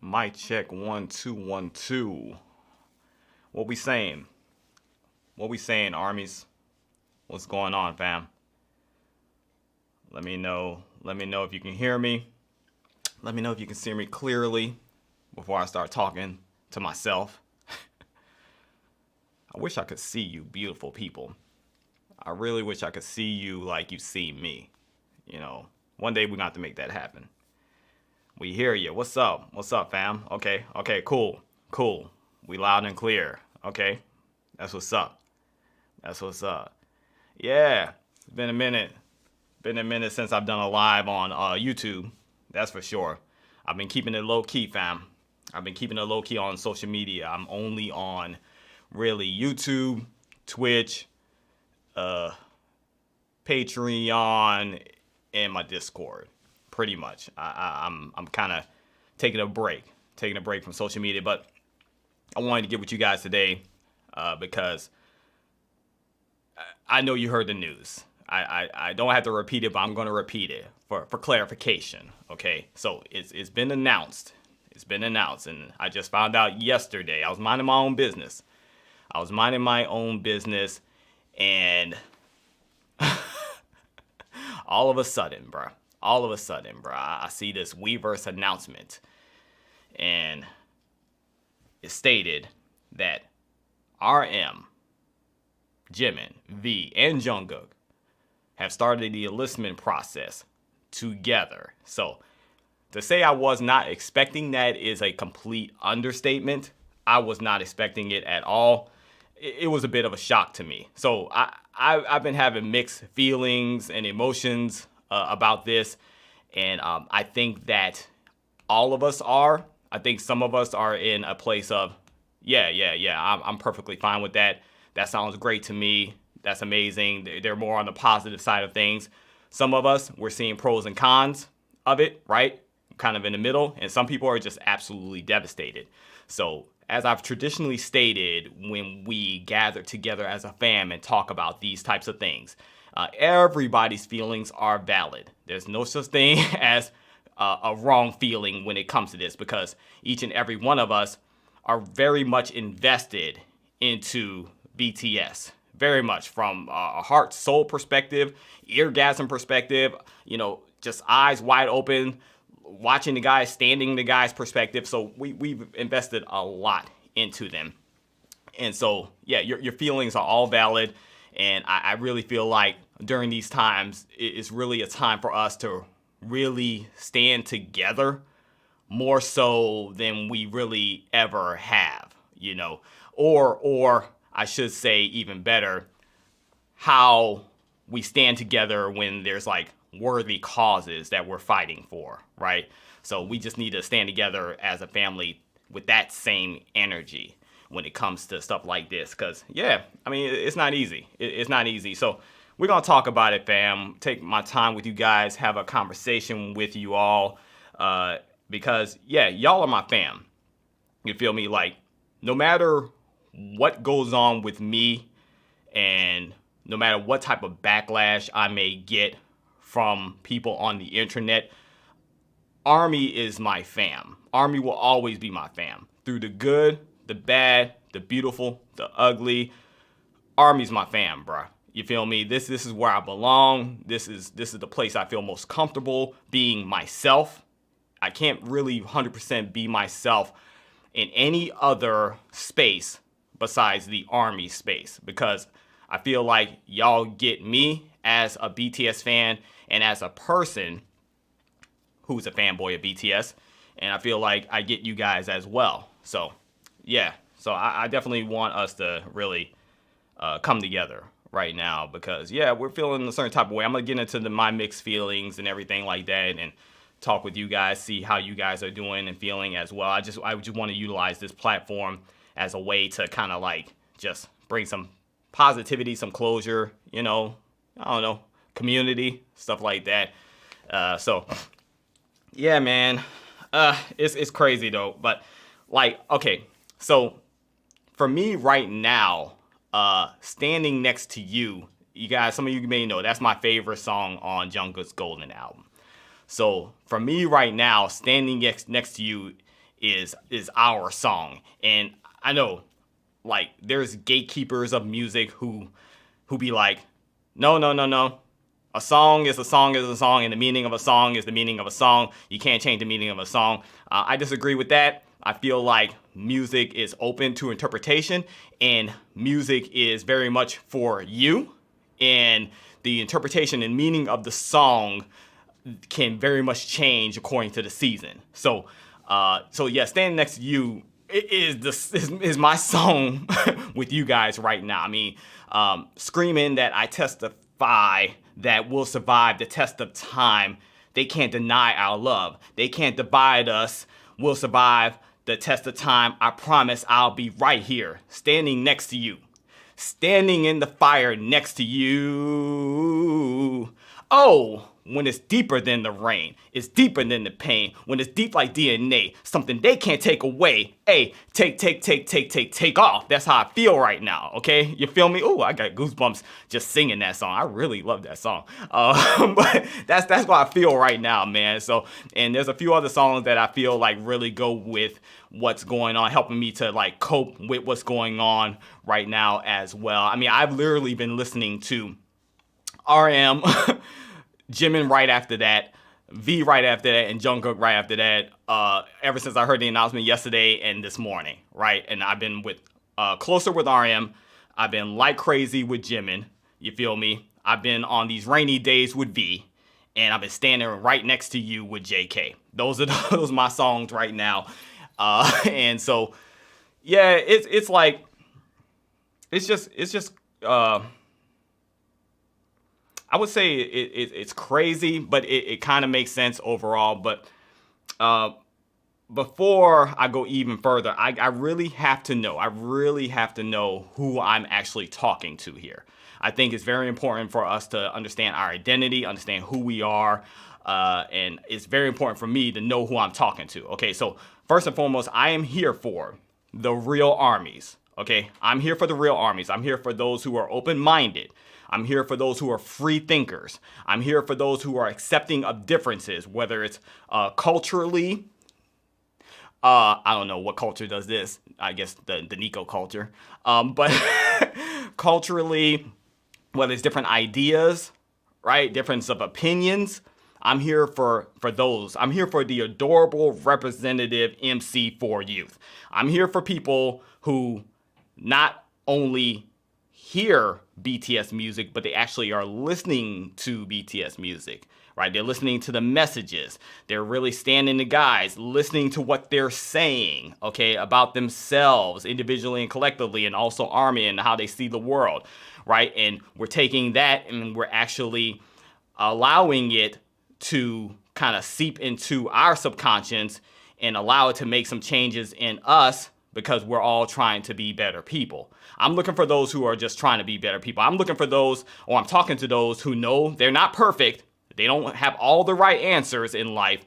Mic check 1 2 1 2. What we saying? What we saying, armies? What's going on, fam? Let me know. Let me know if you can hear me. Let me know if you can see me clearly before I start talking to myself. I wish I could see you, beautiful people. I really wish I could see you like you see me. You know, one day we're going to have to make that happen. We hear you. What's up? What's up, fam? Okay, cool. We loud and clear. Okay, that's what's up. That's what's up. Yeah, it's been a minute. Been a minute since I've done a live on YouTube. That's for sure. I've been keeping it low key, fam. I've been keeping it low key on social media. I'm only on really YouTube, Twitch, Patreon, and my Discord. Pretty much. I'm kind of taking a break from social media, but I wanted to get with you guys today because I know you heard the news. I don't have to repeat it, but I'm going to repeat it for clarification. Okay, so it's been announced. It's been announced, and I just found out yesterday. I was minding my own business. And all of a sudden, bro, I see this Weverse announcement, and it stated that RM, Jimin, V, and Jungkook have started the enlistment process together. So to say I was not expecting that is a complete understatement. I was not expecting it at all. It was a bit of a shock to me. So I've been having mixed feelings and emotions about this. And I think that all of us are. I think some of us are in a place of, I'm perfectly fine with that. That sounds great to me. That's amazing. They're more on the positive side of things. Some of us, we're seeing pros and cons of it, right? Kind of in the middle. And some people are just absolutely devastated. So as I've traditionally stated, when we gather together as a fam and talk about these types of things, everybody's feelings are valid. There's no such thing as a wrong feeling when it comes to this, because each and every one of us are very much invested into BTS. Very much from a heart, soul perspective, eargasm perspective, just eyes wide open, watching the guys, standing the guys' perspective. So we've invested a lot into them. And so, yeah, your feelings are all valid. And I really feel like during these times, it's really a time for us to really stand together more so than we really ever have, or I should say even better, how we stand together when there's like worthy causes that we're fighting for, right? So we just need to stand together as a family with that same energy when it comes to stuff like this. Because, it's not easy. It's not easy. So we're going to talk about it, fam. Take my time with you guys, have a conversation with you all. Because, y'all are my fam. You feel me? Like, no matter what goes on with me and no matter what type of backlash I may get from people on the internet, Army is my fam. Army will always be my fam. Through the good, the bad, the beautiful, the ugly, Army's my fam, bruh. You feel me? This is where I belong. This is the place I feel most comfortable being myself. I can't really 100% be myself in any other space besides the Army space, because I feel like y'all get me as a BTS fan and as a person who's a fanboy of BTS, and I feel like I get you guys as well. So, I definitely want us to really come together right now, because, we're feeling a certain type of way. I'm going to get into my mixed feelings and everything like that and talk with you guys, see how you guys are doing and feeling as well. I just want to utilize this platform as a way to kind of like just bring some positivity, some closure, I don't know, community, stuff like that. Man, it's crazy though. But like, okay, so for me right now, Standing Next to You, you guys, some of you may know, that's my favorite song on Jungkook's Golden album. So for me right now, Standing Next to You is our song. And I know, like, there's gatekeepers of music who be like, no. A song is a song is a song, and the meaning of a song is the meaning of a song. You can't change the meaning of a song. I disagree with that. I feel like music is open to interpretation, and music is very much for you. And the interpretation and meaning of the song can very much change according to the season. So yeah, Standing Next to You is my song with you guys right now. I mean, screaming that I testify that we'll survive the test of time. They can't deny our love. They can't divide us. We'll survive the test of time. I promise I'll be right here, standing next to you. Standing in the fire next to you. Oh, when it's deeper than the rain, it's deeper than the pain. When it's deep like DNA, something they can't take away. Hey, take off. That's how I feel right now, okay? You feel me? Oh, I got goosebumps just singing that song. I really love that song. But that's what I feel right now, man. So, and there's a few other songs that I feel like really go with what's going on, helping me to like cope with what's going on right now as well. I mean, I've literally been listening to RM, Jimin right after that, V right after that, and Jungkook right after that, ever since I heard the announcement yesterday and this morning, right? And I've been with closer with RM. I've been like crazy with Jimin, you feel me? I've been on these rainy days with V, and I've been standing right next to you with JK. Those are my songs right now. And so, yeah, it's like, it's just I would say it's crazy, but it kind of makes sense overall. But before I go even further, I really have to know. I really have to know who I'm actually talking to here. I think it's very important for us to understand our identity, understand who we are, and it's very important for me to know who I'm talking to. Okay, so first and foremost, I am here for the real armies. Okay, I'm here for the real armies. I'm here for those who are open-minded. I'm here for those who are free thinkers. I'm here for those who are accepting of differences, whether it's culturally. I don't know what culture does this. I guess the Nico culture. But culturally, whether it's different ideas, right? Difference of opinions. I'm here for those. I'm here for the adorable representative MC for youth. I'm here for people who not only hear BTS music, but they actually are listening to BTS music, right? They're listening to the messages. They're really standing the guys, listening to what they're saying, okay, about themselves individually and collectively, and also ARMY and how they see the world, right? And we're taking that and we're actually allowing it to kind of seep into our subconscious and allow it to make some changes in us, because we're all trying to be better people. I'm looking for those who are just trying to be better people. I'm looking for those, or I'm talking to those who know they're not perfect. They don't have all the right answers in life,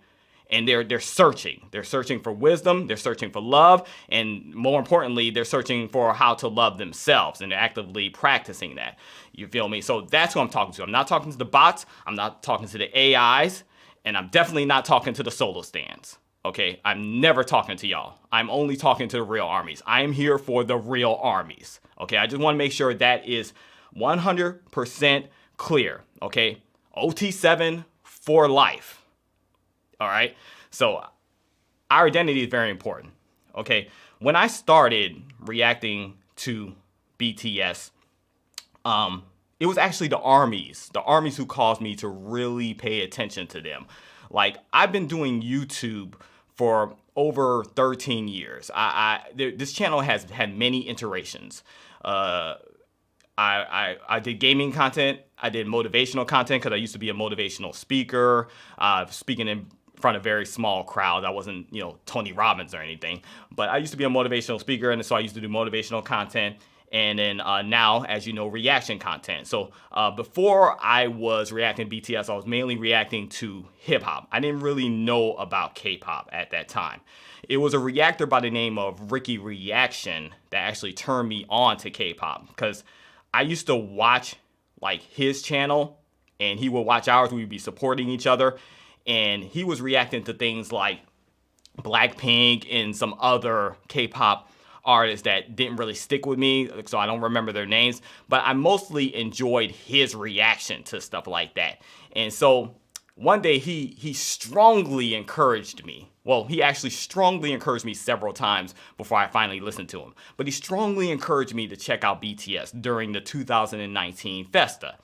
and they're searching. They're searching for wisdom. They're searching for love. And more importantly, they're searching for how to love themselves, and they're actively practicing that. You feel me? So that's who I'm talking to. I'm not talking to the bots. I'm not talking to the AIs. And I'm definitely not talking to the solo stands. Okay, I'm never talking to y'all. I'm only talking to the real armies. I am here for the real armies. Okay, I just want to make sure that is 100% clear. Okay, OT7 for life. All right, so our identity is very important. Okay, when I started reacting to BTS, it was actually the armies who caused me to really pay attention to them. Like, I've been doing YouTube for over 13 years. This channel has had many iterations. I did gaming content. I did motivational content because I used to be a motivational speaker, speaking in front of very small crowds. I wasn't, Tony Robbins or anything, but I used to be a motivational speaker, and so I used to do motivational content. And then now, as you know, reaction content. So before I was reacting to BTS, I was mainly reacting to hip hop. I didn't really know about K-pop at that time. It was a reactor by the name of Ricky Reaction that actually turned me on to K-pop, because I used to watch like his channel, and he would watch ours. We'd be supporting each other, and he was reacting to things like Blackpink and some other K-pop artists that didn't really stick with me, so I don't remember their names, but I mostly enjoyed his reaction to stuff like that. And so one day he strongly encouraged me. Well, he actually strongly encouraged me several times before I finally listened to him. But he strongly encouraged me to check out BTS during the 2019 Festa.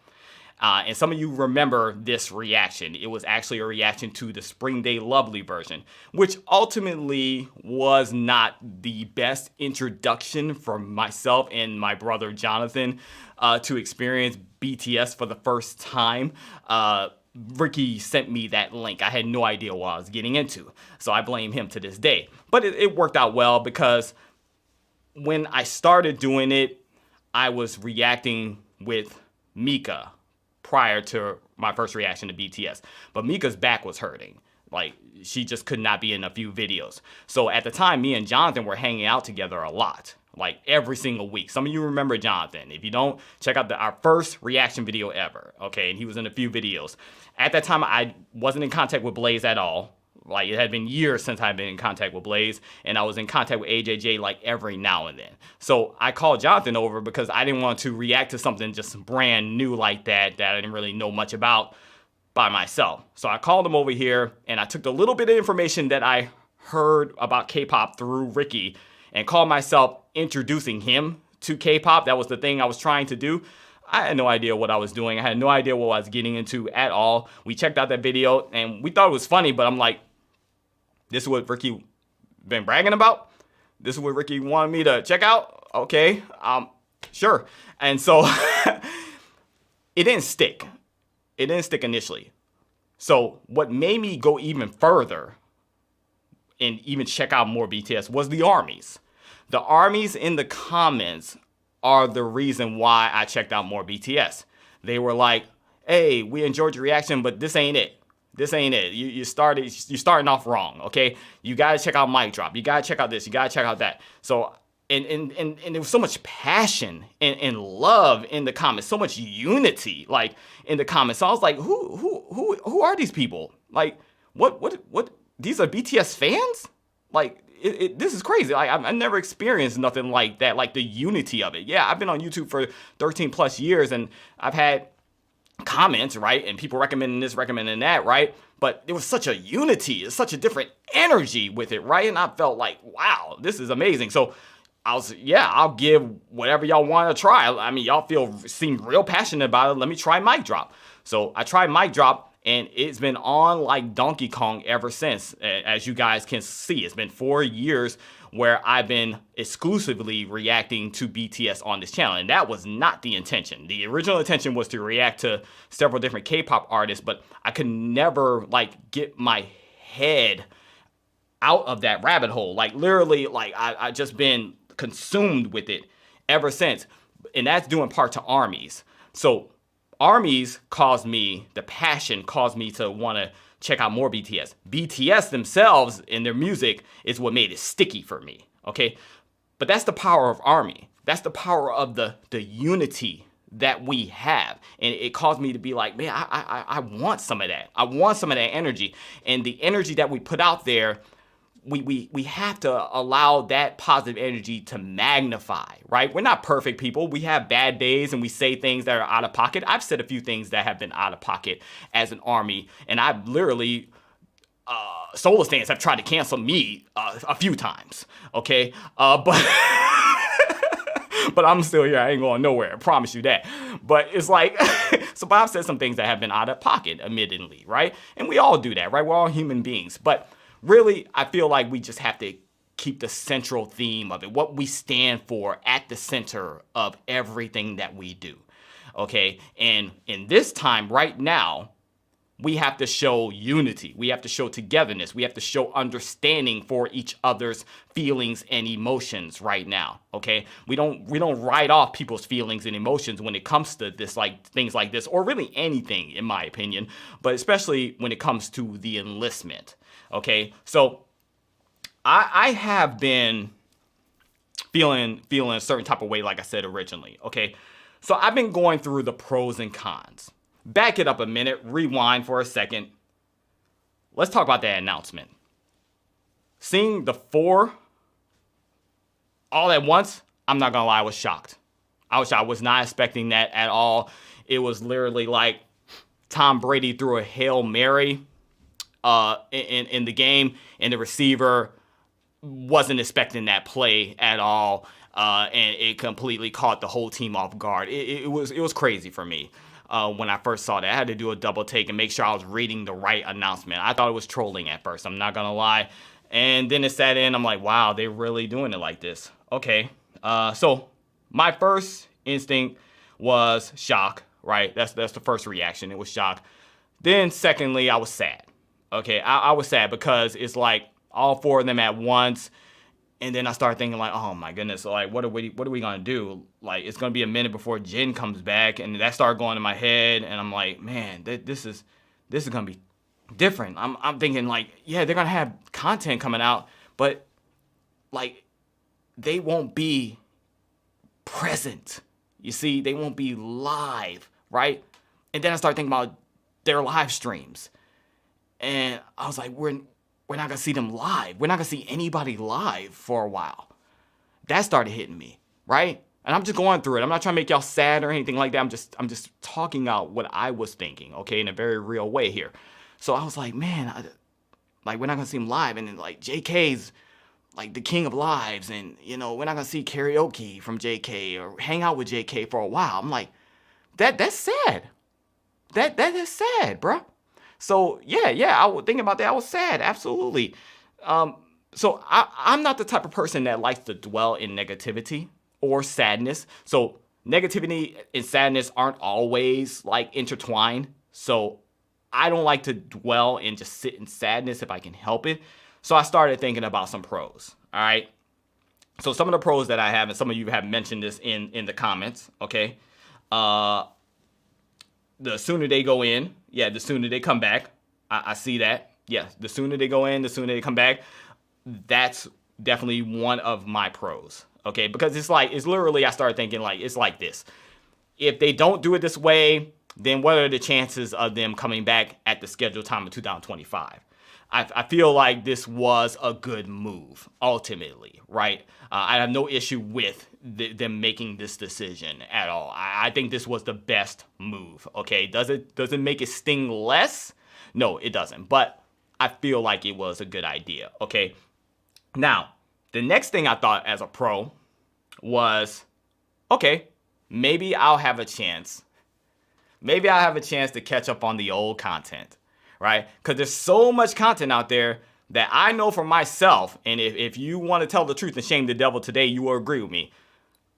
And some of you remember this reaction. It was actually a reaction to the Spring Day Lovely version, which ultimately was not the best introduction for myself and my brother Jonathan to experience BTS for the first time. Ricky sent me that link. I had no idea what I was getting into, so I blame him to this day. But it worked out well because when I started doing it, I was reacting with Mika prior to my first reaction to BTS. But Mika's back was hurting. Like, she just could not be in a few videos. So at the time, me and Jonathan were hanging out together a lot. Like, every single week. Some of you remember Jonathan. If you don't, check out our first reaction video ever. Okay, and he was in a few videos. At that time, I wasn't in contact with Blaze at all. Like, it had been years since I'd been in contact with Blaze, and I was in contact with AJJ like every now and then. So I called Jonathan over because I didn't want to react to something just brand new like that I didn't really know much about by myself. So I called him over here, and I took the little bit of information that I heard about K-pop through Ricky and called myself introducing him to K-pop. That was the thing I was trying to do. I had no idea what I was doing. I had no idea what I was getting into at all. We checked out that video, and we thought it was funny, but I'm like, this is what Ricky been bragging about? This is what Ricky wanted me to check out? Okay, sure. And so it didn't stick. It didn't stick initially. So what made me go even further and even check out more BTS was the armies. The armies in the comments are the reason why I checked out more BTS. They were like, hey, we enjoyed your reaction, but this ain't it. This ain't it. You're starting off wrong, okay? You gotta check out Mic Drop. You gotta check out this. You gotta check out that. So, and there was so much passion and love in the comments, so much unity, like, in the comments. So I was like, who are these people? Like, what? These are BTS fans? Like, this is crazy. Like, I've never experienced nothing like that, like the unity of it. Yeah, I've been on YouTube for 13 plus years, and I've had comments, right? And people recommending this, recommending that, right? But there was such a unity, it's such a different energy with it, right? And I felt like, wow, this is amazing. So I'll give whatever y'all want to try. I mean, y'all seem real passionate about it. Let me try Mic Drop. So I tried Mic Drop, and it's been on like Donkey Kong ever since. As you guys can see, it's been 4 years where I've been exclusively reacting to BTS on this channel. And that was not the intention. The original intention was to react to several different K-pop artists, but I could never like get my head out of that rabbit hole. Like, literally, like, I just been consumed with it ever since. And that's due in part to armies. So armies the passion caused me to want to check out more BTS. BTS themselves and their music is what made it sticky for me, okay? But that's the power of army. That's the power of the unity that we have. And it caused me to be like, man, I want some of that. I want some of that energy. And the energy that we put out there, we have to allow that positive energy to magnify, right? We're not perfect people. We have bad days and we say things that are out of pocket. I've said a few things that have been out of pocket as an army, and I've literally, solo stands have tried to cancel me a few times, okay? But I'm still here. I ain't going nowhere. I promise you that. But it's like, so Bob said some things that have been out of pocket, admittedly, right? And we all do that, right? We're all human beings. But really, I feel like we just have to keep the central theme of it, what we stand for, at the center of everything that we do, okay? And in this time right now, we have to show unity. We have to show togetherness. We have to show understanding for each other's feelings and emotions right now, okay? We don't write off people's feelings and emotions when it comes to this, like things like this, or really anything, in my opinion, but especially when it comes to the enlistment. Okay, so I have been feeling a certain type of way, like I said originally, okay? So I've been going through the pros and cons. Back it up a minute, rewind for a second. Let's talk about that announcement. seeing the 4 all at once, I'm not gonna lie, I was shocked. I was not expecting that at all. It was literally like Tom Brady threw a Hail Mary in the game, and the receiver wasn't expecting that play at all, and it completely caught the whole team off guard. It was crazy for me when I first saw that. I had to do a double take and make sure I was reading the right announcement. I thought it was trolling at first, I'm not gonna lie. And then it sat in, I'm like, wow, they're really doing it like this. Okay, so my first instinct was shock, right? That's the first reaction, it was shock. Then secondly, I was sad. Okay, I was sad because it's like all 4 of them at once. And then I started thinking like, oh my goodness, like what are we gonna do? Like it's gonna be a minute before Jin comes back, and that started going in my head, and I'm like, man, this is gonna be different. I'm thinking like, yeah, they're gonna have content coming out, but like they won't be present. You see, they won't be live, right? And then I started thinking about their live streams, and I was like, we're not gonna see them live. We're not gonna see anybody live for a while. That started hitting me, right? And I'm just going through it. I'm not trying to make y'all sad or anything like that. I'm just talking out what I was thinking, okay, in a very real way here. So I was like, man, like we're not gonna see him live, and then like JK's like the king of lives, and you know we're not gonna see karaoke from JK or hang out with JK for a while. I'm like, that's sad. That is sad, bruh. So yeah, I was thinking about that. I was sad, absolutely. So I'm not the type of person that likes to dwell in negativity or sadness. So negativity and sadness aren't always like intertwined. So I don't like to dwell and just sit in sadness if I can help it. So I started thinking about some pros, all right? So some of the pros that I have, and some of you have mentioned this in the comments, okay? The sooner they go in, yeah, the sooner they come back. I see that. Yeah, the sooner they go in, the sooner they come back. That's definitely one of my pros, okay? Because it's literally, I started thinking like, it's like this. If they don't do it this way, then what are the chances of them coming back at the scheduled time of 2025? I feel like this was a good move, ultimately, right? I have no issue with them making this decision at all. I think this was the best move, okay? Does it make it sting less? No, it doesn't. But I feel like it was a good idea, okay? Now, the next thing I thought as a pro was, okay, maybe I'll have a chance. Maybe I'll have a chance to catch up on the old content. Right? Because there's so much content out there that I know for myself, and if you want to tell the truth and shame the devil today, you will agree with me.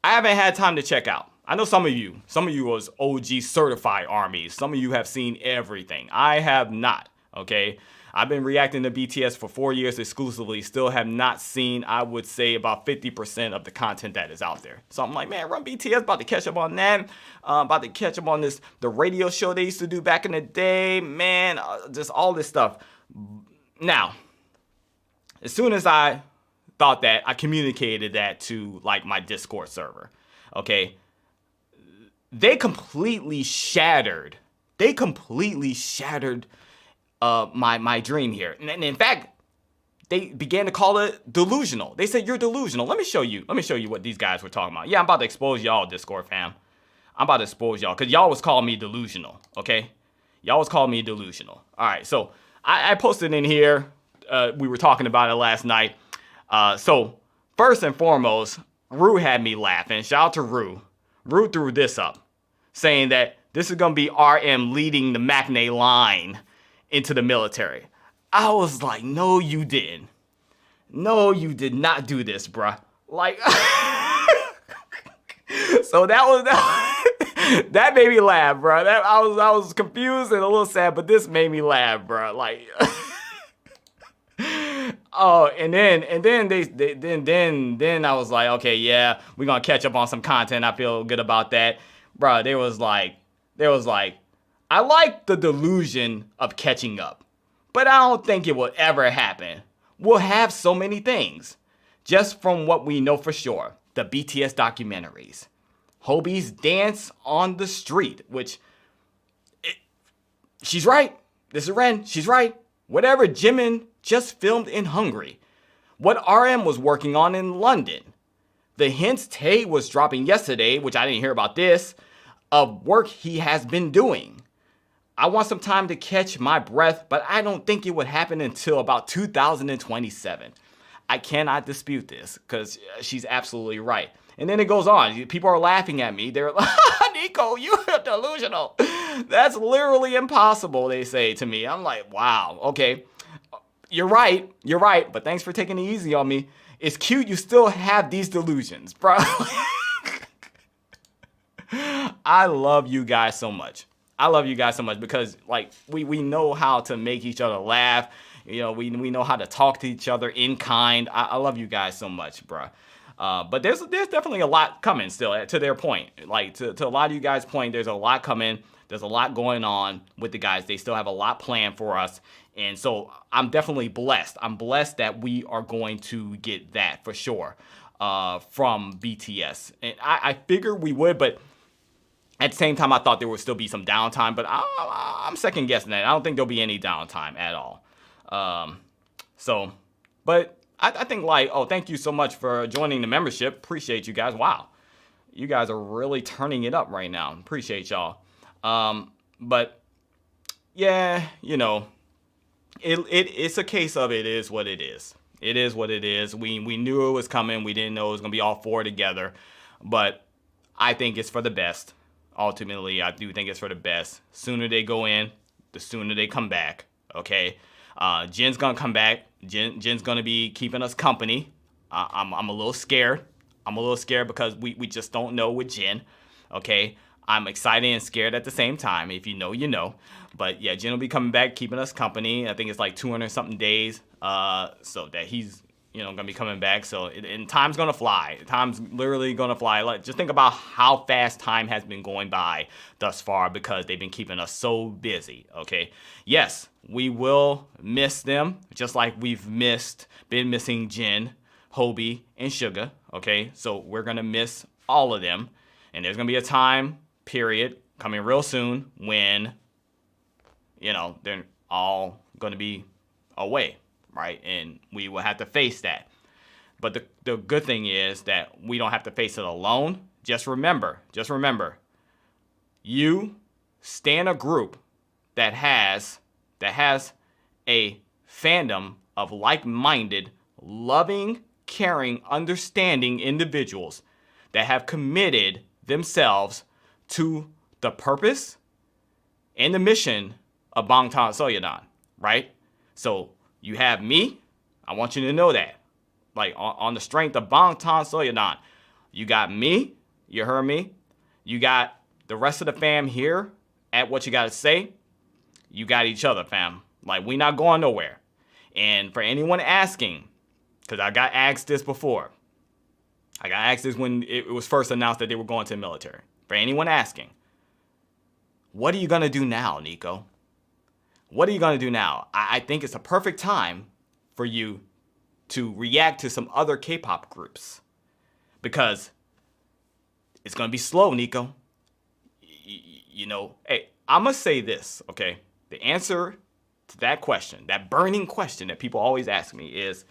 I haven't had time to check out. I know some of you was OG certified armies. Some of you have seen everything. I have not, okay? I've been reacting to BTS for 4 years exclusively, still have not seen, I would say, about 50% of the content that is out there. So I'm like, man, Run BTS, about to catch up on that. About to catch up on the radio show they used to do back in the day. Man, just all this stuff. Now, as soon as I thought that, I communicated that to like my Discord server, okay? They completely shattered my dream here. And in fact, they began to call it delusional. They said, you're delusional. Let me show you what these guys were talking about. Yeah, I'm about to expose y'all, Discord fam. I'm about to expose y'all because y'all was calling me delusional, okay? Y'all was calling me delusional. All right, so I posted in here. We were talking about it last night. So first and foremost, Rue had me laughing. Shout out to Rue. Rue threw this up, saying that this is going to be RM leading the Maknae line into the military. I was like, no, you didn't. No, you did not do this, bruh. Like, so that made me laugh, bruh. I was confused and a little sad, but this made me laugh, bruh. Like, oh, and then I was like, okay, yeah, we're gonna catch up on some content. I feel good about that, bruh. There was like, I like the delusion of catching up, but I don't think it will ever happen. We'll have so many things. Just from what we know for sure, the BTS documentaries, Hobie's dance on the street, which, she's right. This is Ren, she's right. Whatever Jimin just filmed in Hungary. what RM was working on in London. The hints Tay was dropping yesterday, which I didn't hear about this, of work he has been doing. I want some time to catch my breath, but I don't think it would happen until about 2027. I cannot dispute this because she's absolutely right. And then it goes on. People are laughing at me. They're like, Nico, you're delusional. That's literally impossible, they say to me. I'm like, wow, okay. You're right, but thanks for taking it easy on me. It's cute you still have these delusions, bro. I love you guys so much. I love you guys so much because like we know how to make each other laugh. You know, we know how to talk to each other in kind. I love you guys so much, bro. But there's definitely a lot coming still, to their point. Like to a lot of you guys' point, there's a lot coming. There's a lot going on with the guys. They still have a lot planned for us. And so I'm definitely blessed. I'm blessed that we are going to get that for sure from BTS. And I figure we would, but at the same time, I thought there would still be some downtime. But I'm second guessing that. I don't think there'll be any downtime at all. But I think like, oh, thank you so much for joining the membership. Appreciate you guys. Wow. You guys are really turning it up right now. Appreciate y'all. But yeah, you know, it's a case of it is what it is. It is what it is. We knew it was coming. We didn't know it was going to be all four together. But I think it's for the best. Ultimately, I do think it's for the best. Sooner they go in, the sooner they come back. Okay. Jin's going to come back. Jin's going to be keeping us company. I'm a little scared. I'm a little scared because we just don't know with Jin. Okay. I'm excited and scared at the same time. If you know, you know. But yeah, Jin will be coming back, keeping us company. I think it's like 200 something days. So that he's, you know, gonna be coming back. So and time's gonna fly. Time's literally gonna fly. Like, just think about how fast time has been going by thus far because they've been keeping us so busy. Okay. Yes, we will miss them, just like we've been missing Jin, Hobie, and Suga. Okay. So we're gonna miss all of them, and there's gonna be a time period coming real soon when, you know, they're all going to be away, right? And we will have to face that. But the good thing is that we don't have to face it alone. Just remember, you stay in a group that has a fandom of like-minded, loving, caring, understanding individuals that have committed themselves to the purpose and the mission of Bangtan Soyeon, right? So you have me. I want you to know that. Like on the strength of Bangtan Soyeon, you got me. You heard me. You got the rest of the fam here at What You Gotta Say. You got each other, fam. Like, we not going nowhere. And for anyone asking, because I got asked this before. I got asked this when it was first announced that they were going to the military. For anyone asking, what are you going to do now, Nico? What are you going to do now? I think it's a perfect time for you to react to some other K-pop groups. Because it's going to be slow, Nico. You know, hey, I'm going to say this, okay? The answer to that question, that burning question that people always ask me is,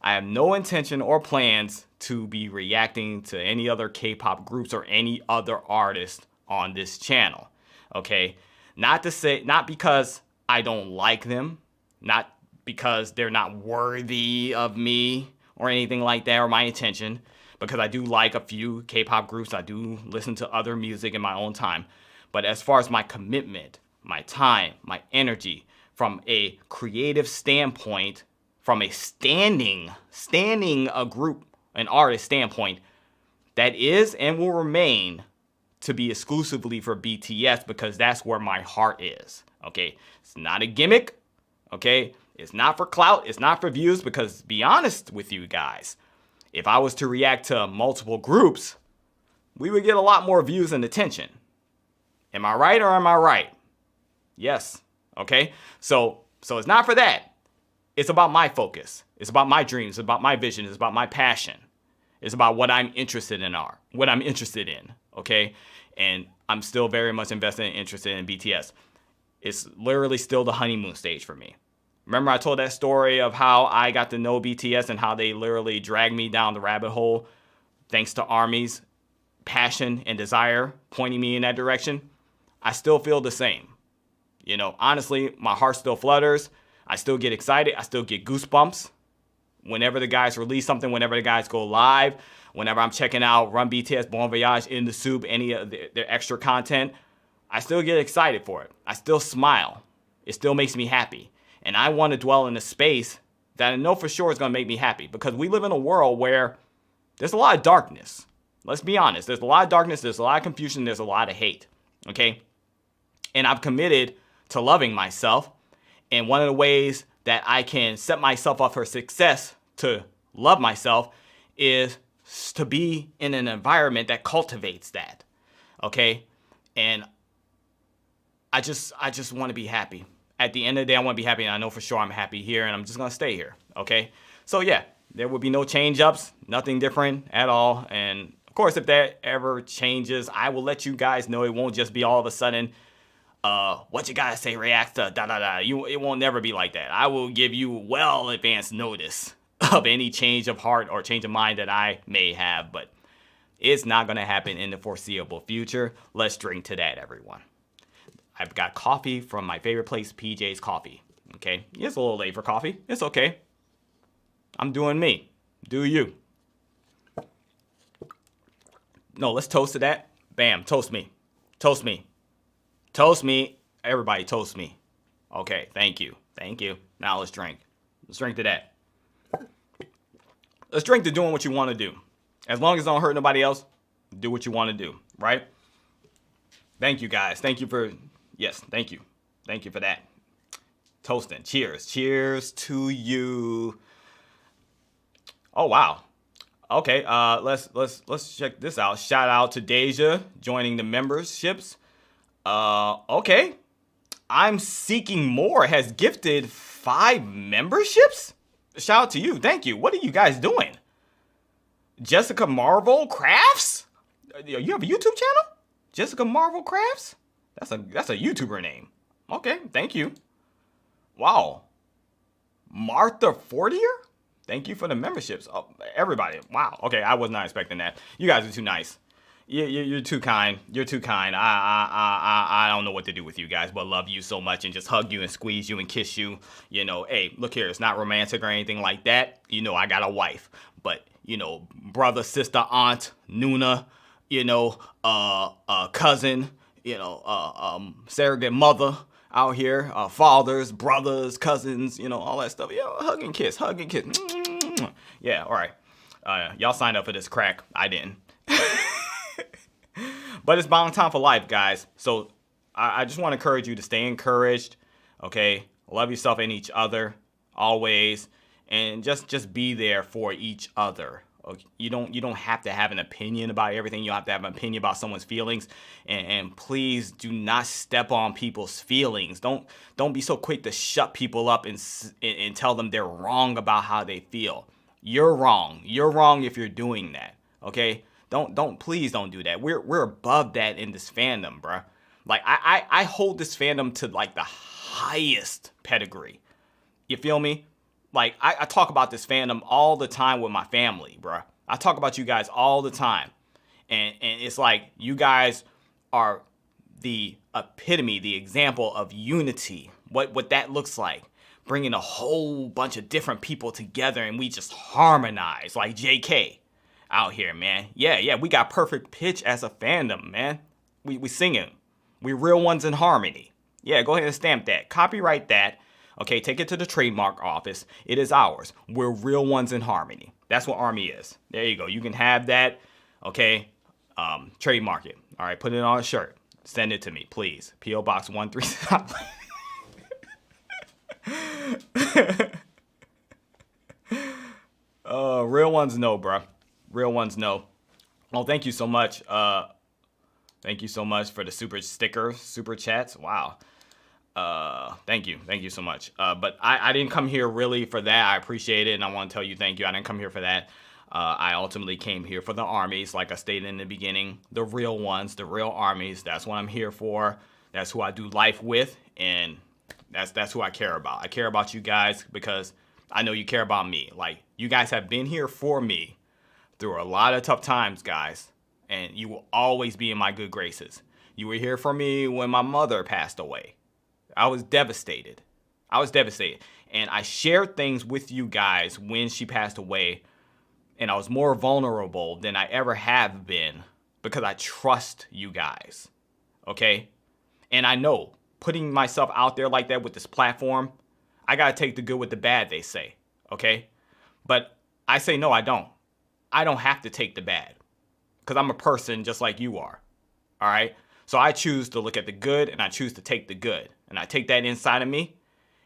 I have no intention or plans to be reacting to any other K-pop groups or any other artists on this channel. Okay? Not because I don't like them, not because they're not worthy of me or anything like that or my attention, because I do like a few K-pop groups. I do listen to other music in my own time. But as far as my commitment, my time, my energy, from a creative standpoint, from a standing a group, an artist standpoint, that is and will remain to be exclusively for BTS because that's where my heart is. Okay, it's not a gimmick. Okay, it's not for clout. It's not for views because, to be honest with you guys, if I was to react to multiple groups, we would get a lot more views and attention. Am I right or am I right? Yes. Okay, so it's not for that. It's about my focus. It's about my dreams. It's about my vision. It's about my passion. It's about what I'm interested in, okay? And I'm still very much invested and interested in BTS. It's literally still the honeymoon stage for me. Remember I told that story of how I got to know BTS and how they literally dragged me down the rabbit hole thanks to ARMY's passion and desire pointing me in that direction? I still feel the same. You know, honestly, my heart still flutters. I still get excited. I still get goosebumps whenever the guys release something, whenever the guys go live, whenever I'm checking out Run BTS, Bon Voyage, In the Soup, any of their extra content. I still get excited for it. I still smile. It still makes me happy. And I want to dwell in a space that I know for sure is going to make me happy, because we live in a world where there's a lot of darkness. Let's be honest. There's a lot of darkness. There's a lot of confusion. There's a lot of hate. Okay? And I've committed to loving myself. And one of the ways that I can set myself up for success to love myself is to be in an environment that cultivates that. Okay? And I just want to be happy. At the end of the day, I want to be happy, and I know for sure I'm happy here, and I'm just going to stay here. Okay? So yeah, there will be no change-ups, nothing different at all. And of course, if that ever changes, I will let you guys know. It won't just be all of a sudden, what you gotta say, reactor, da-da-da. It won't never be like that. I will give you well advanced notice of any change of heart or change of mind that I may have, but it's not gonna happen in the foreseeable future. Let's drink to that, everyone. I've got coffee from my favorite place, PJ's Coffee. Okay, it's a little late for coffee. It's okay. I'm doing me. Do you? No, let's toast to that. Bam, toast me. Toast me. Toast me. Everybody toast me. Okay, thank you. Thank you. Now let's drink. Let's drink to that. Let's drink to doing what you want to do. As long as it don't hurt nobody else, do what you want to do, right? Thank you, guys. Thank you for, yes, thank you. Thank you for that. Toasting. Cheers. Cheers to you. Oh, wow. Okay, let's check this out. Shout out to Deja joining the memberships. Okay. I'm Seeking More has gifted 5 memberships. Shout out to you. Thank you. What are you guys doing? Jessica Marvel Crafts? You have a YouTube channel? Jessica Marvel Crafts? That's a YouTuber name. Okay, thank you. Wow. Martha Fortier? Thank you for the memberships. Oh, everybody. Wow. Okay, I was not expecting that. You guys are too nice. You're too kind. You're too kind. I don't know what to do with you guys, but love you so much and just hug you and squeeze you and kiss you. You know, hey, look here. It's not romantic or anything like that. You know, I got a wife, but you know, brother, sister, aunt, Nuna, you know, cousin, you know, surrogate mother out here, fathers, brothers, cousins, you know, all that stuff. You know, hug and kiss, hug and kiss. Yeah, all right. Y'all signed up for this crack. I didn't. But it's bonding time for life, guys. So I just want to encourage you to stay encouraged, okay? Love yourself and each other always, and just be there for each other. Okay? You don't have to have an opinion about everything. You don't have to have an opinion about someone's feelings, and please do not step on people's feelings. Don't be so quick to shut people up and tell them they're wrong about how they feel. You're wrong. You're wrong if you're doing that. Okay? Please don't do that. We're above that in this fandom, bruh. Like I hold this fandom to like the highest pedigree. You feel me? Like I talk about this fandom all the time with my family, bruh. I talk about you guys all the time. And it's like you guys are the epitome, the example of unity. What that looks like. Bringing a whole bunch of different people together and we just harmonize like JK. Out here, man. Yeah, we got perfect pitch as a fandom, man. We singing. We real ones in harmony. Yeah, go ahead and stamp that. Copyright that. Okay, take it to the trademark office. It is ours. We're real ones in harmony. That's what Army is. There you go. You can have that. Okay, trademark it. All right, put it on a shirt. Send it to me, please. P.O. Box 137. Real ones know, bro. Real ones know. Oh, thank you so much. Thank you so much for the super chats. Wow. Thank you so much. But I didn't come here really for that. I appreciate it, and I want to tell you thank you. I didn't come here for that. I ultimately came here for the armies, like I stated in the beginning. The real ones, the real armies. That's what I'm here for. That's who I do life with. And That's who I care about. I care about you guys because I know you care about me. Like, you guys have been here for me through a lot of tough times, guys, and you will always be in my good graces. You were here for me when my mother passed away. I was devastated. And I shared things with you guys when she passed away, and I was more vulnerable than I ever have been because I trust you guys, okay? And I know putting myself out there like that with this platform, I gotta take the good with the bad, they say, okay? But I say no, I don't. I don't have to take the bad because I'm a person just like you are, all right? So I choose to look at the good and I choose to take the good. And I take that inside of me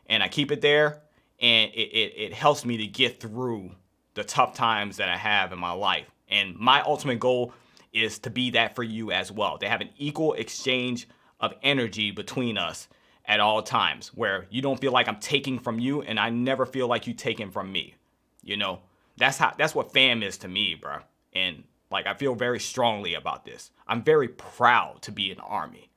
and I keep it there, and it helps me to get through the tough times that I have in my life. And my ultimate goal is to be that for you as well, to have an equal exchange of energy between us at all times, where you don't feel like I'm taking from you and I never feel like you taking from me. You know, that's what fam is to me, bro. And like, I feel very strongly about this. I'm very proud to be in the Army.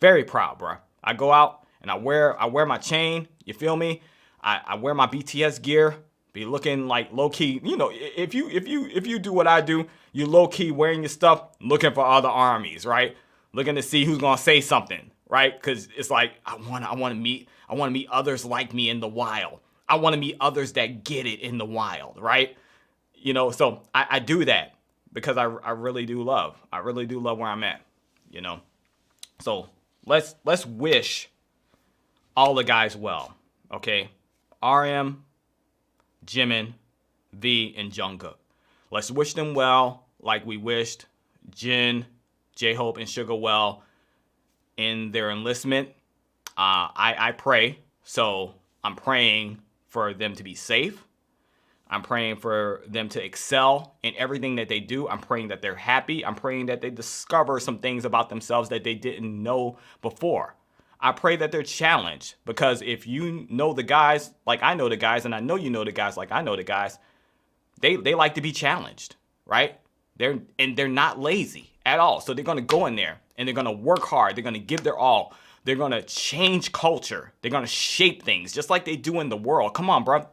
Very proud, bro. I go out and I wear my chain, you feel me? I wear my BTS gear, be looking like low key. You know, if you do what I do, you low key wearing your stuff, looking for other armies, right? Looking to see who's gonna say something, right? Because it's like I want to meet others like me in the wild. I want to meet others that get it in the wild, right? You know, so I do that because I really do love where I'm at, you know. So let's wish all the guys well, okay? RM, Jimin, V, and Jungkook. Let's wish them well like we wished Jin, J-Hope, and Sugar well in their enlistment. I pray, so I'm praying for them to be safe. I'm praying for them to excel in everything that they do. I'm praying that they're happy. I'm praying that they discover some things about themselves that they didn't know before. I pray that they're challenged, because if you know the guys like I know the guys, and I know you know the guys like I know the guys, they like to be challenged, right? They're not lazy at all. So they're going to go in there and they're going to work hard. They're going to give their all. They're going to change culture. They're going to shape things just like they do in the world. Come on, bro.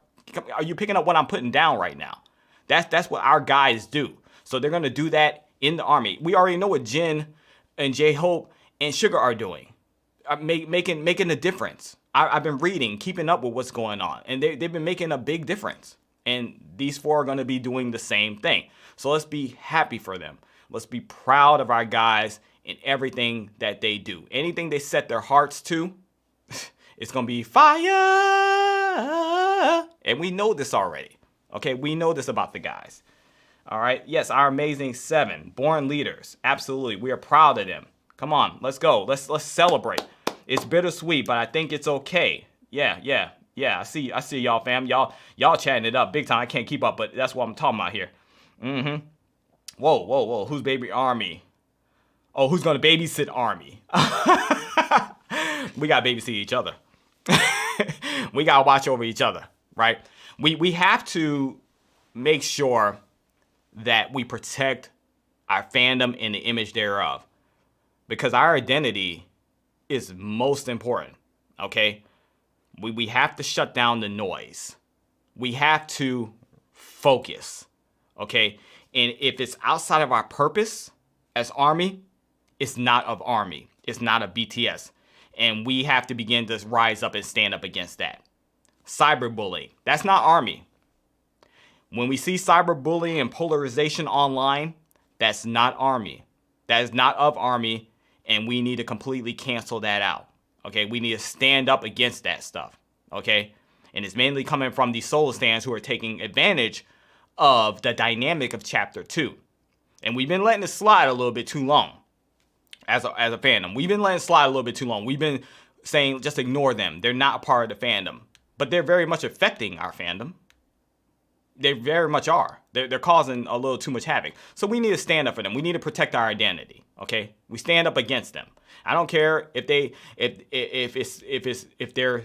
Are you picking up what I'm putting down right now? That's what our guys do. So they're going to do that in the Army. We already know what Jin and J-Hope and Sugar are doing. Making a difference. I've been reading, keeping up with what's going on, and they've been making a big difference. And these four are going to be doing the same thing. So let's be happy for them. Let's be proud of our guys in everything that they do. Anything they set their hearts to, it's going to be fire. And we know this already. Okay, we know this about the guys. All right, yes, our amazing 7 born leaders. Absolutely, we are proud of them. Come on, let's go. Let's celebrate. It's bittersweet, but I think it's okay. Yeah. I see y'all, fam. Y'all chatting it up big time. I can't keep up, but that's what I'm talking about here. Whoa. Who's baby Army? Oh, who's gonna babysit Army? We gotta babysit each other. We gotta watch over each other, right? We have to make sure that we protect our fandom and the image thereof, because our identity is most important, okay? We have to shut down the noise. We have to focus, okay? And if it's outside of our purpose as Army, it's not of Army. It's not of BTS. And we have to begin to rise up and stand up against that. Cyberbullying, that's not Army. When we see cyberbullying and polarization online, that's not Army. That is not of Army, and we need to completely cancel that out. Okay, we need to stand up against that stuff. Okay, and it's mainly coming from these solo stands who are taking advantage of the dynamic of Chapter 2. And we've been letting it slide a little bit too long as a fandom. We've been letting it slide a little bit too long. We've been saying just ignore them. They're not a part of the fandom. But they're very much affecting our fandom. They very much are. They're causing a little too much havoc. So we need to stand up for them. We need to protect our identity. Okay, we stand up against them. I don't care if they're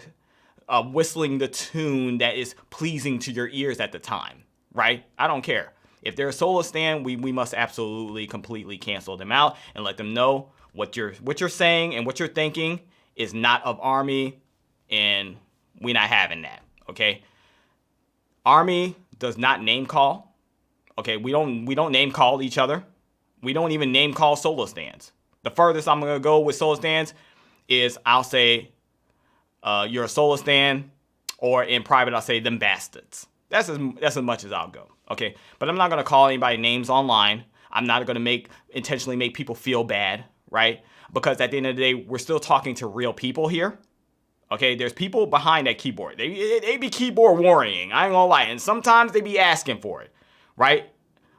whistling the tune that is pleasing to your ears at the time, right? I don't care. If they're a solo stand, we must absolutely completely cancel them out and let them know what you're saying and what you're thinking is not of Army, and we're not having that, okay? Army does not name call, okay? We don't name call each other. We don't even name call solo stands. The furthest I'm going to go with solo stands is I'll say, you're a solo stand, or in private, I'll say them bastards. That's as much as I'll go, okay? But I'm not going to call anybody names online. I'm not going to intentionally make people feel bad, right? Because at the end of the day, we're still talking to real people here, okay? There's people behind that keyboard. They be keyboard worrying, I ain't gonna lie. And sometimes they be asking for it, right?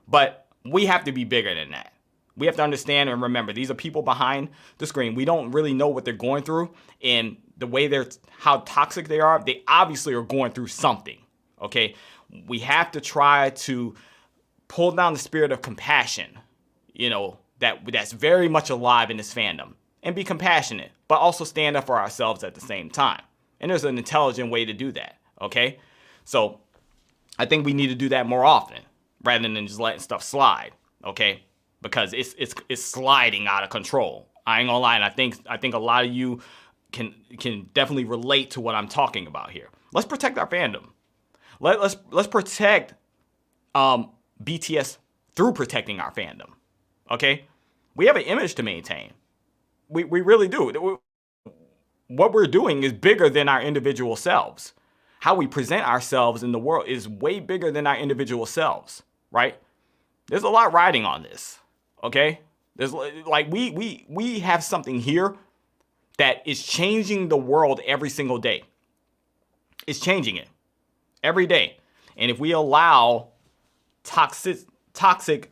But we have to be bigger than that. We have to understand and remember, these are people behind the screen. We don't really know what they're going through, and the way how toxic they are, they obviously are going through something, okay? We have to try to pull down the spirit of compassion, that's very much alive in this fandom, and be compassionate, but also stand up for ourselves at the same time. And there's an intelligent way to do that, okay? So I think we need to do that more often rather than just letting stuff slide, okay? Because it's sliding out of control. I ain't gonna lie, and I think a lot of you can definitely relate to what I'm talking about here. Let's protect our fandom. Let's protect BTS through protecting our fandom. Okay? We have an image to maintain. We really do. What we're doing is bigger than our individual selves. How we present ourselves in the world is way bigger than our individual selves, right? There's a lot riding on this. Okay? There's like we have something here that is changing the world every single day. It's changing it every day. And if we allow toxic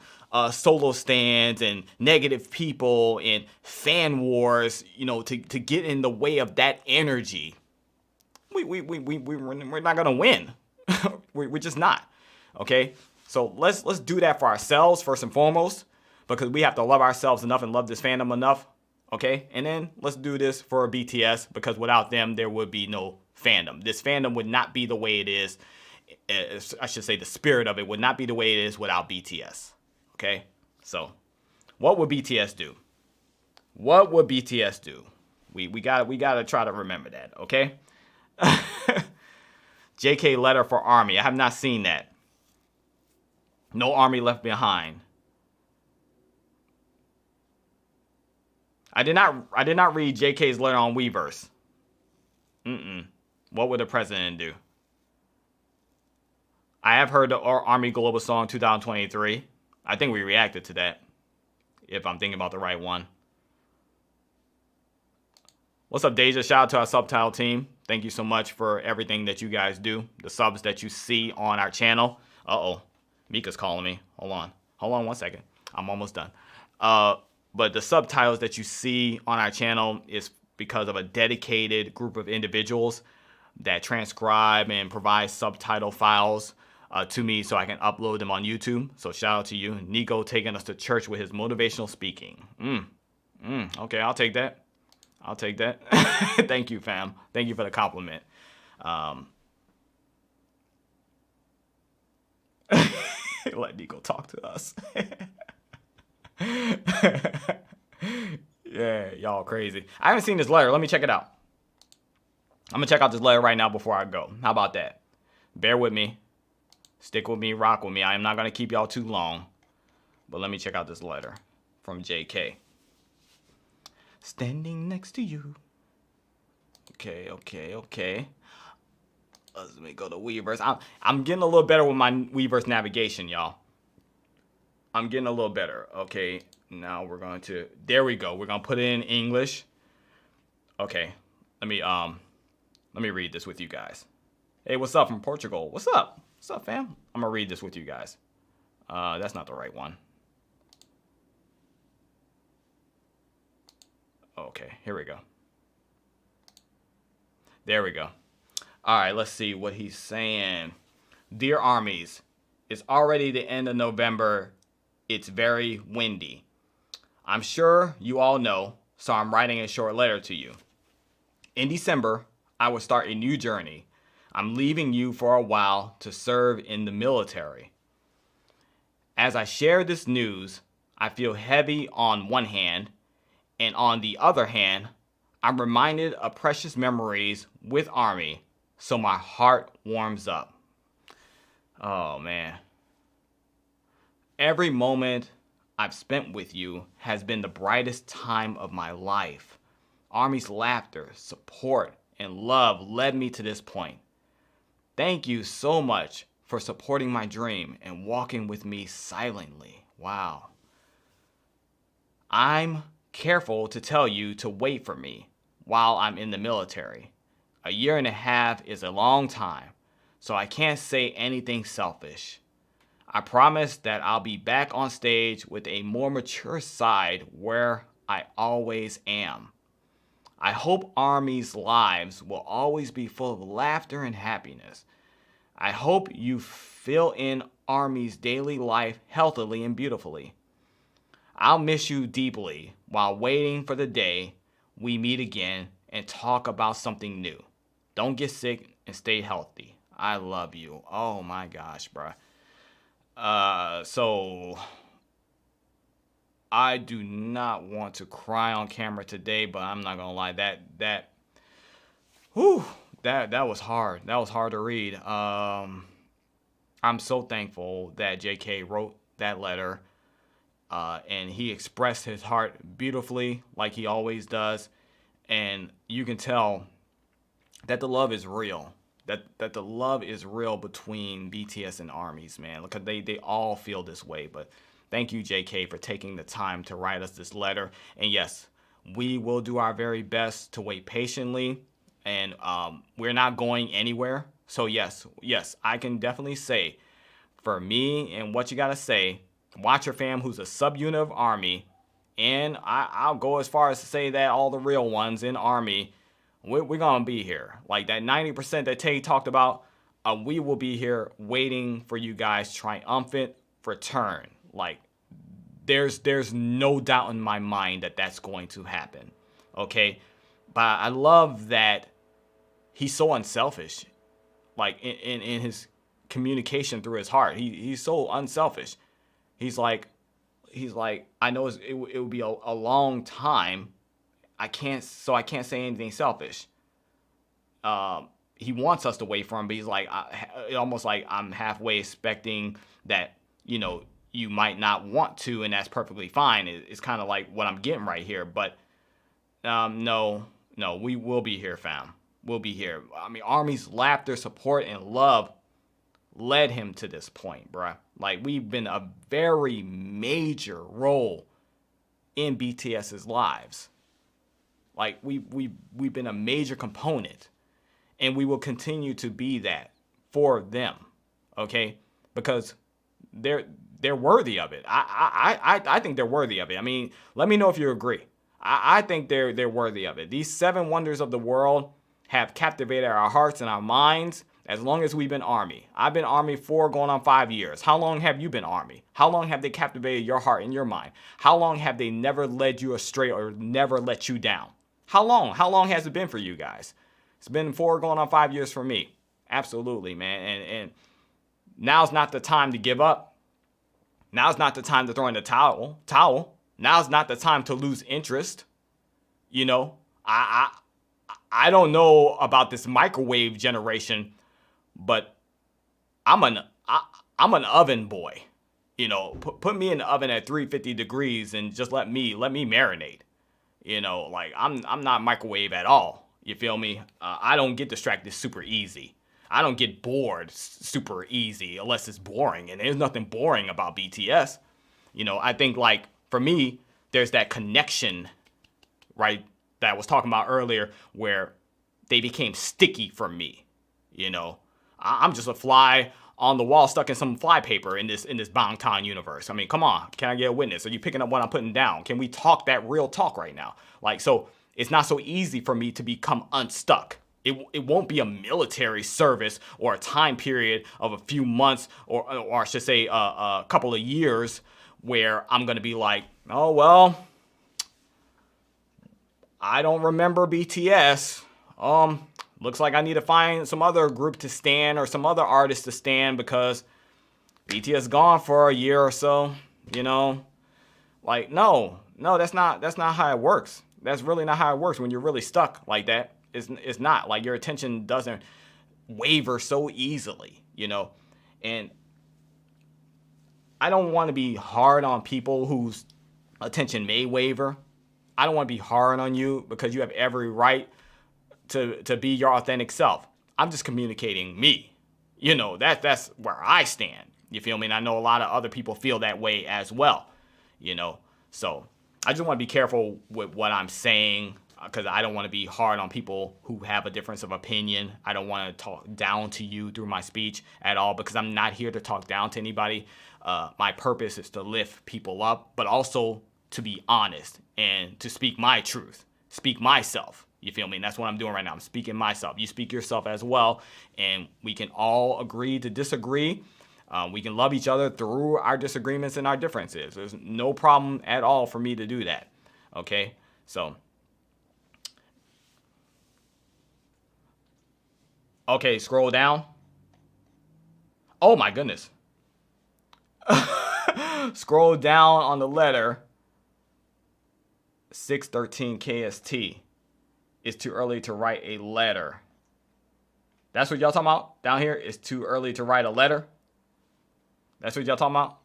solo stands and negative people and fan wars, to get in the way of that energy, we're not gonna win. we're just not. Okay? So let's do that for ourselves first and foremost, because we have to love ourselves enough and love this fandom enough. Okay? And then let's do this for BTS, because without them, there would be no fandom. This fandom would not be the way it is. I should say the spirit of it would not be the way it is without BTS. Okay? So, what would BTS do? What would BTS do? We gotta try to remember that, okay? JK letter for Army. I have not seen that. No Army left behind. I did not read JK's letter on Weverse. What would the president do? I have heard the Army Global Song 2023. I think we reacted to that, if I'm thinking about the right one. What's up, Deja? Shout out to our subtitle team. Thank you so much for everything that you guys do. The subs that you see on our channel. Uh-oh. Mika's calling me. Hold on 1 second. I'm almost done. But the subtitles that you see on our channel is because of a dedicated group of individuals that transcribe and provide subtitle files to me so I can upload them on YouTube. So shout out to you. Nico taking us to church with his motivational speaking. Okay, I'll take that. Thank you, fam. Thank you for the compliment. Let Nico talk to us. Yeah, y'all crazy. I haven't seen this letter. Let me check it out. I'm going to check out this letter right now before I go. How about that? Bear with me. Stick with me. Rock with me. I am not going to keep y'all too long. But let me check out this letter from JK. Standing next to you. Okay. Let me go to Weverse. I'm getting a little better with my Weverse navigation, y'all. I'm getting a little better. Okay, now we're going to... There we go. We're going to put it in English. Okay, let me read this with you guys. Hey, what's up from Portugal? What's up? What's up, fam? I'm going to read this with you guys. That's not the right one. Okay, here we go. There we go. All right, let's see what he's saying. Dear armies, it's already the end of November. It's very windy. I'm sure you all know, so I'm writing a short letter to you. In December, I will start a new journey. I'm leaving you for a while to serve in the military. As I share this news, I feel heavy on one hand, and on the other hand, I'm reminded of precious memories with Army, so my heart warms up. Oh, man. Every moment I've spent with you has been the brightest time of my life. Army's laughter, support, and love led me to this point. Thank you so much for supporting my dream and walking with me silently. Wow. I'm careful to tell you to wait for me while I'm in the military. A 1.5 years is a long time, so I can't say anything selfish. I promise that I'll be back on stage with a more mature side where I always am. I hope Army's lives will always be full of laughter and happiness. I hope you fill in Army's daily life healthily and beautifully. I'll miss you deeply while waiting for the day we meet again and talk about something new. Don't get sick and stay healthy. I love you. Oh my gosh, bruh. So I do not want to cry on camera today, but I'm not gonna lie, that was hard. That was hard to read. I'm so thankful that JK wrote that letter, and he expressed his heart beautifully, like he always does, and you can tell that the love is real. That the love is real between BTS and Armies, man. Look, they all feel this way. But thank you, JK, for taking the time to write us this letter. And yes, we will do our very best to wait patiently. And we're not going anywhere. So yes, I can definitely say, for me and what you gotta say, Watcher Fam, who's a subunit of Army, and I'll go as far as to say that all the real ones in Army, we're gonna be here. Like that 90% that Tay talked about, we will be here waiting for you guys' triumphant return. Like there's no doubt in my mind that that's going to happen. Okay, but I love that he's so unselfish. Like in his communication through his heart, he's so unselfish. He's like, I know it would be a long time. I can't say anything selfish. He wants us to wait for him, but he's like, almost like I'm halfway expecting that, you might not want to, and that's perfectly fine. It's kind of like what I'm getting right here. But no, we will be here, fam. We'll be here. I mean, Army's laughter, support, and love led him to this point, bruh. Like, we've been a very major role in BTS's lives. Like, we've been a major component, and we will continue to be that for them, okay? Because they're worthy of it. I think they're worthy of it. I mean, let me know if you agree. I think they're worthy of it. These 7 wonders of the world have captivated our hearts and our minds as long as we've been Army. I've been Army 4 going on 5 years. How long have you been Army? How long have they captivated your heart and your mind? How long have they never led you astray or never let you down? How long? How long has it been for you guys? It's been 4 going on 5 years for me. Absolutely, man. And now's not the time to give up. Now's not the time to throw in the towel. Now's not the time to lose interest. I don't know about this microwave generation, but I'm an oven boy. Put me in the oven at 350 degrees and just let me marinate. Like I'm not microwave at all. You feel me? I don't get distracted super easy. I don't get bored super easy unless it's boring, and there's nothing boring about BTS. I think, like, for me, there's that connection, right, that I was talking about earlier, where they became sticky for me. I'm just a fly on the wall stuck in some flypaper in this Bangtan universe. I mean, come on, can I get a witness? Are you picking up what I'm putting down? Can we talk that real talk right now? Like, so it's not so easy for me to become unstuck. It won't be a military service or a time period of a few months or I should say a couple of years where I'm going to be like, oh, well, I don't remember BTS. Looks like I need to find some other group to stan or some other artist to stan because BTS gone for a year or so, Like, no, that's not how it works. That's really not how it works when you're really stuck like that. It's not. Like, your attention doesn't waver so easily, you know? And I don't want to be hard on people whose attention may waver. I don't want to be hard on you because you have every right to be your authentic self. I'm just communicating me. You know, that's where I stand. You feel me? And I know a lot of other people feel that way as well, you know? So I just want to be careful with what I'm saying because I don't want to be hard on people who have a difference of opinion. I don't want to talk down to you through my speech at all because I'm not here to talk down to anybody. My purpose is to lift people up, but also to be honest and to speak my truth, speak myself. You feel me? And that's what I'm doing right now. I'm speaking myself. You speak yourself as well, and we can all agree to disagree. We can love each other through our disagreements and our differences. There's no problem at all for me to do that. Okay? So. Okay, scroll down. Oh my goodness. Scroll down on the letter 613 KST. It's too early to write a letter. That's what y'all talking about down here? It's too early to write a letter? That's what y'all talking about?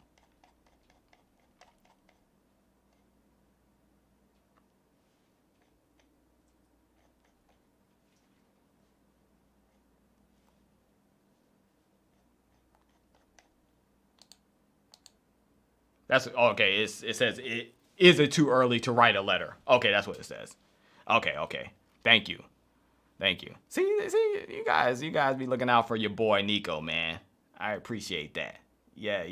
That's okay. It says is it too early to write a letter? Okay, that's what it says. Okay. Thank you. See, you guys be looking out for your boy Nico, man. I appreciate that. Yeah.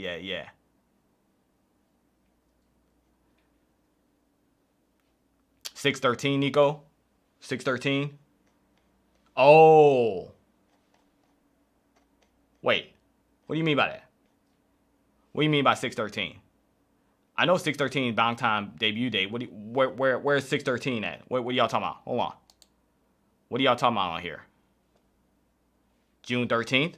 613, Nico. 613. Oh. Wait. What do you mean by that? What do you mean by 613? I know 613 Bangtan debut date. Where's 613 at? What are y'all talking about? Hold on. What are y'all talking about on here? June 13th?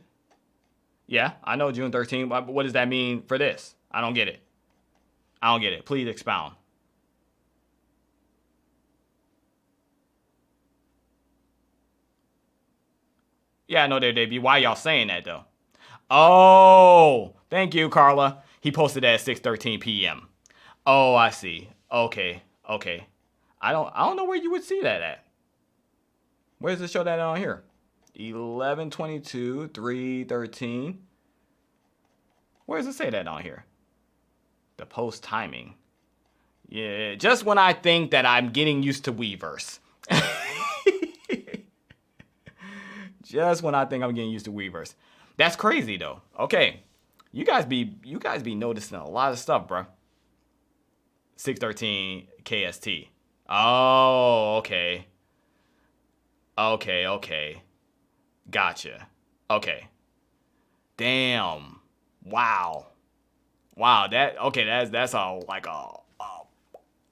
Yeah, I know June 13th. But what does that mean for this? I don't get it. Please expound. Yeah, I know their debut. Why y'all saying that though? Oh, thank you, Carla. He posted that at 6:13 p.m. Oh, I see. Okay. I don't know where you would see that at. Where does it show that on here? 11:22, 3:13. Where does it say that on here? The post timing. Yeah, just when I think that I'm getting used to Weverse. Just when I think I'm getting used to Weverse. That's crazy though. Okay. You guys be noticing a lot of stuff, bro. 613 KST. Oh, okay. Gotcha. Okay. Damn. Wow. That's a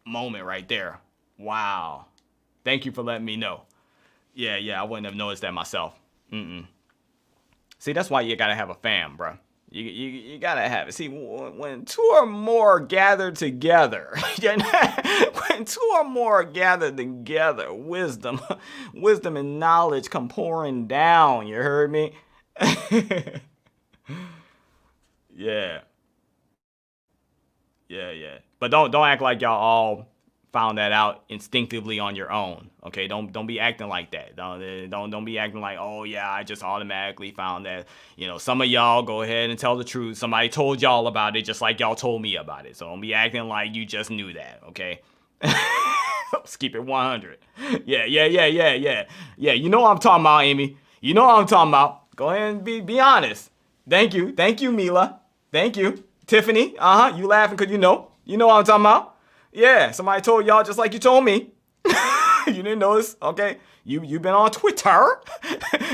moment right there. Wow. Thank you for letting me know. Yeah, I wouldn't have noticed that myself. See, that's why you gotta have a fam, bro. You gotta have it. See, when two or more gather together, when two or more gather together, wisdom and knowledge come pouring down. You heard me? Yeah. But don't act like y'all all found that out instinctively on your own. Okay, don't be acting like that. Don't be acting like, oh yeah, I just automatically found that. You know, some of y'all go ahead and tell the truth. Somebody told y'all about it just like y'all told me about it. So don't be acting like you just knew that, okay? Let's keep it 100. Yeah. You know what I'm talking about, Amy. You know what I'm talking about. Go ahead and be honest. Thank you, Mila. Thank you, Tiffany. You laughing because you know what I'm talking about. Yeah, somebody told y'all just like you told me. You didn't notice, okay? You've been on Twitter.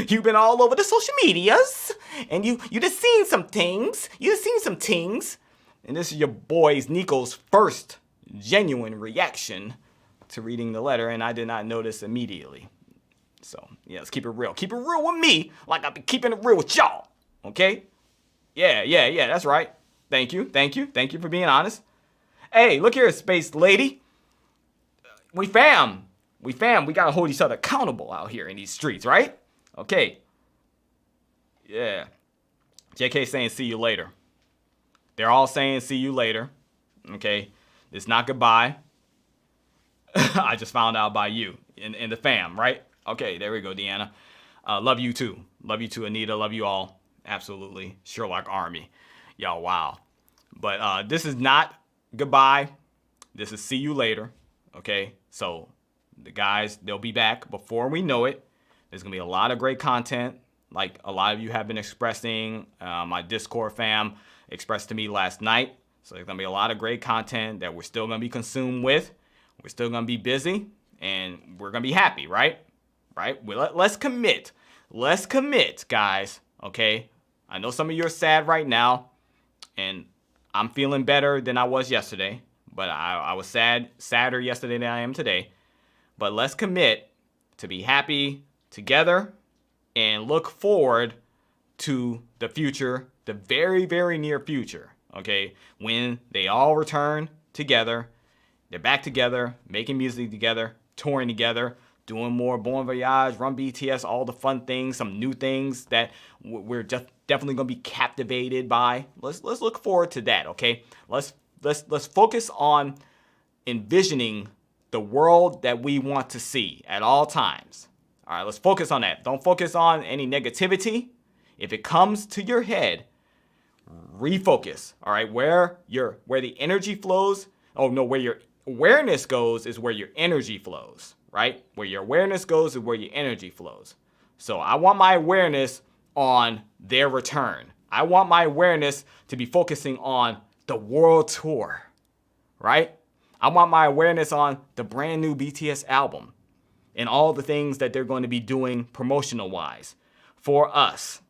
You've been all over the social medias. And you just seen some things. And this is your boy's Nico's first genuine reaction to reading the letter, and I did not notice immediately. So, yeah, let's keep it real. Keep it real with me like I've been keeping it real with y'all. Okay? Yeah, that's right. Thank you for being honest. Hey, look here, Space Lady. We fam. We gotta hold each other accountable out here in these streets, right? Okay. Yeah. JK saying see you later. They're all saying see you later. Okay. It's not goodbye. I just found out by you in the fam, right? Okay, there we go, Deanna. Love you too. Love you too, Anita. Love you all. Absolutely. Sherlock Army. Y'all, wow. But this is not goodbye. This is see you later. Okay, so the guys, they'll be back before we know it. There's going to be a lot of great content. Like a lot of you have been expressing, my Discord fam expressed to me last night. So there's going to be a lot of great content that we're still going to be consumed with. We're still going to be busy and we're going to be happy, right? Right? Let's commit. Let's commit, guys. Okay? I know some of you are sad right now and I'm feeling better than I was yesterday, but I was sadder yesterday than I am today. But let's commit to be happy together and look forward to the future, the very, very near future, okay? When they all return together, they're back together, making music together, touring together, doing more Bon Voyage, Run BTS, all the fun things, some new things that we're just definitely gonna be captivated by. Let's look forward to that, okay? Let's focus on envisioning the world that we want to see at all times. All right, let's focus on that. Don't focus on any negativity. If it comes to your head, refocus. All right, where the energy flows. Oh no, where your awareness goes is where your energy flows. Right? Where your awareness goes is where your energy flows. So I want my awareness on their return. I want my awareness to be focusing on the world tour. Right? I want my awareness on the brand new BTS album and all the things that they're going to be doing promotional wise for us,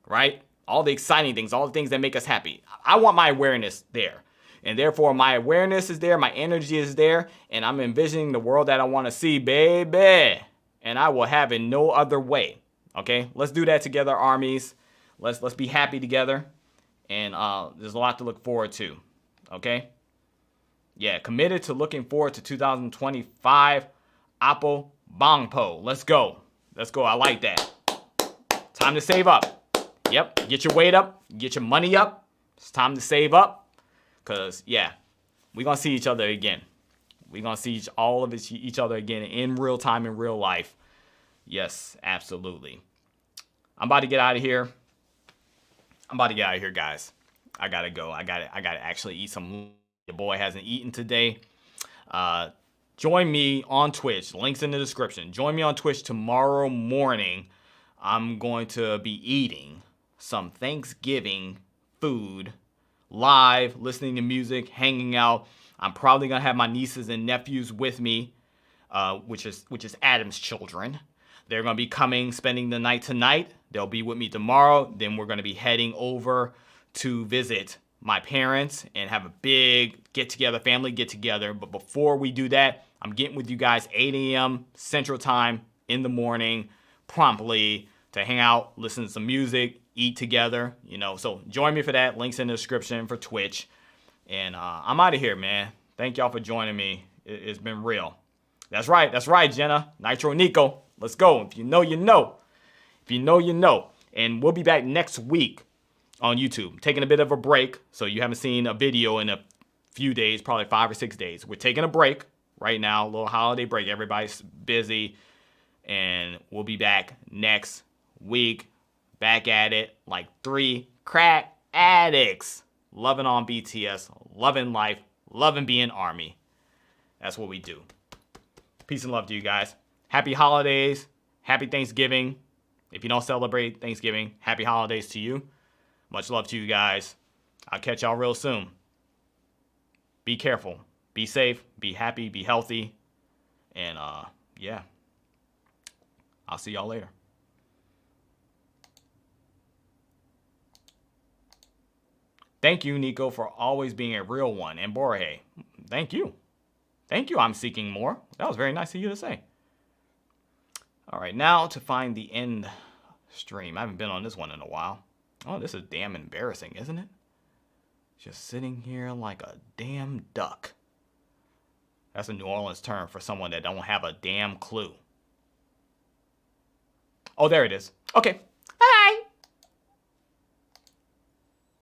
right? All the exciting things, all the things that make us happy. I want my awareness there. And therefore, my awareness is there, my energy is there, and I'm envisioning the world that I want to see, baby. And I will have it no other way, okay? Let's do that together, armies. Let's be happy together. And there's a lot to look forward to, okay? Yeah, committed to looking forward to 2025 Apple Bangpo. Let's go. Let's go. I like that. Time to save up. Yep. Get your weight up. Get your money up. It's time to save up. Because, yeah, we're going to see each other again. We're going to see all of each other again in real time, in real life. Yes, absolutely. I'm about to get out of here. Guys. I got to go. I got to actually eat some. Your boy hasn't eaten today. Join me on Twitch. Links in the description. Join me on Twitch tomorrow morning. I'm going to be eating some Thanksgiving food live, listening to music, hanging out. I'm probably going to have my nieces and nephews with me, which is Adam's children. They're going to be coming, spending the night tonight. They'll be with me tomorrow. Then we're going to be heading over to visit my parents and have a big get-together, family get-together. But before we do that, I'm getting with you guys 8 a.m. Central Time in the morning, promptly, to hang out, listen to some music, eat together, you know. So join me for that. Links in the description for Twitch. And I'm out of here, man. Thank y'all for joining me. It's been real. That's right, Jenna. Nitro Nico. Let's go. If you know, you know. If you know, you know. And we'll be back next week on YouTube. Taking a bit of a break. So you haven't seen a video in a few days, probably 5 or 6 days. We're taking a break right now. A little holiday break. Everybody's busy. And we'll be back next week. Back at it like 3 crack addicts. Loving on BTS. Loving life. Loving being Army. That's what we do. Peace and love to you guys. Happy holidays. Happy Thanksgiving. If you don't celebrate Thanksgiving, happy holidays to you. Much love to you guys. I'll catch y'all real soon. Be careful. Be safe. Be happy. Be healthy. And, yeah. I'll see y'all later. Thank you, Nico, for always being a real one. And Borje, thank you. Thank you, I'm seeking more. That was very nice of you to say. All right, now to find the end stream. I haven't been on this one in a while. Oh, this is damn embarrassing, isn't it? Just sitting here like a damn duck. That's a New Orleans term for someone that don't have a damn clue. Oh, there it is. Okay,